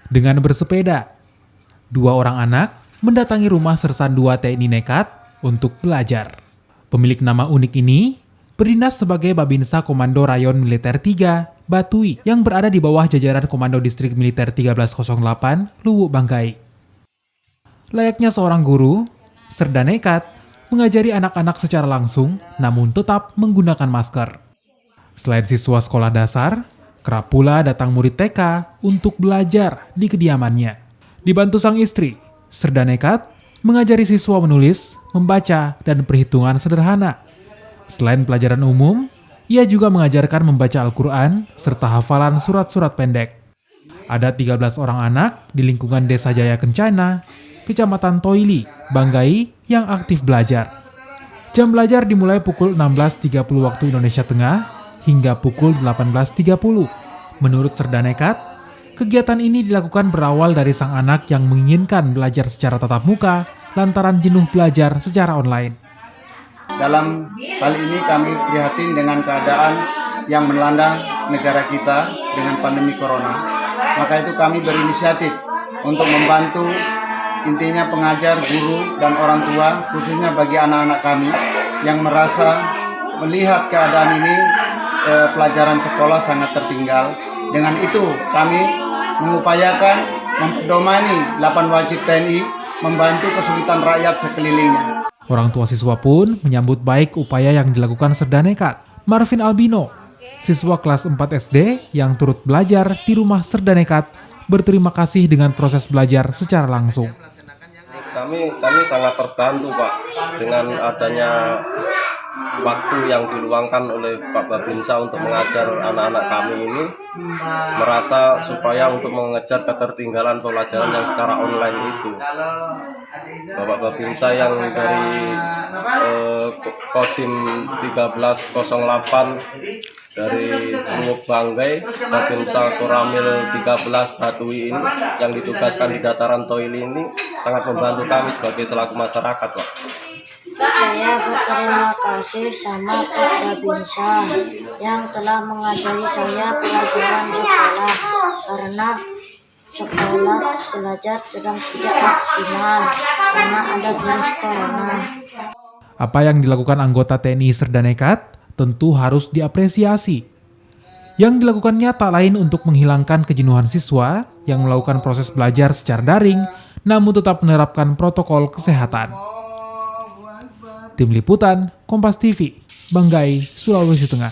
Dengan bersepeda, dua orang anak mendatangi rumah sersan 2 TNI nekat untuk belajar. Pemilik nama unik ini berdinas sebagai Babinsa Komando Rayon Militer 3 Batui yang berada di bawah jajaran Komando Distrik Militer 1308 Luwuk Banggai. Layaknya seorang guru, Serda nekat mengajari anak-anak secara langsung namun tetap menggunakan masker. Selain siswa sekolah dasar, kerap pula datang murid TK untuk belajar di kediamannya. Dibantu sang istri, Serda nekat mengajari siswa menulis, membaca, dan perhitungan sederhana. Selain pelajaran umum, ia juga mengajarkan membaca Al-Quran serta hafalan surat-surat pendek. Ada 13 orang anak di lingkungan Desa Jaya Kencana, Kecamatan Toili, Banggai yang aktif belajar. Jam belajar dimulai pukul 16.30 waktu Indonesia Tengah hingga pukul 18.30. Menurut Serda nekat, kegiatan ini dilakukan berawal dari sang anak yang menginginkan belajar secara tatap muka lantaran jenuh belajar secara online. Dalam hal ini kami prihatin dengan keadaan yang melanda negara kita dengan pandemi corona. Maka itu kami berinisiatif untuk membantu intinya pengajar, guru, dan orang tua, khususnya bagi anak-anak kami yang merasa melihat keadaan ini pelajaran sekolah sangat tertinggal. Dengan itu kami mengupayakan mempedomani 8 wajib TNI membantu kesulitan rakyat sekelilingnya. Orang tua siswa pun menyambut baik upaya yang dilakukan Serda nekat. Marvin Albino, siswa kelas 4 SD yang turut belajar di rumah Serda nekat, berterima kasih dengan proses belajar secara langsung. Kami sangat terbantu Pak dengan adanya waktu yang diluangkan oleh Pak Babinsa untuk mengajar anak-anak kami ini, merasa supaya untuk mengejar ketertinggalan pelajaran yang secara online itu. Bapak Babinsa yang dari Kodim 1308 dari Luwuk Banggai, Babinsa Koramil 13 Batui ini yang ditugaskan di dataran Toili ini sangat membantu kami sebagai selaku masyarakat, Pak. Saya berterima kasih sama Pak Babinsa yang telah mengajari saya pelajaran sekolah karena sekolah belajar sedang tidak maksimal karena ada virus corona. Apa yang dilakukan anggota TNI Serda nekat tentu harus diapresiasi. Yang dilakukannya tak lain untuk menghilangkan kejenuhan siswa yang melakukan proses belajar secara daring namun tetap menerapkan protokol kesehatan. Tim Liputan, Kompas TV, Banggai, Sulawesi Tengah.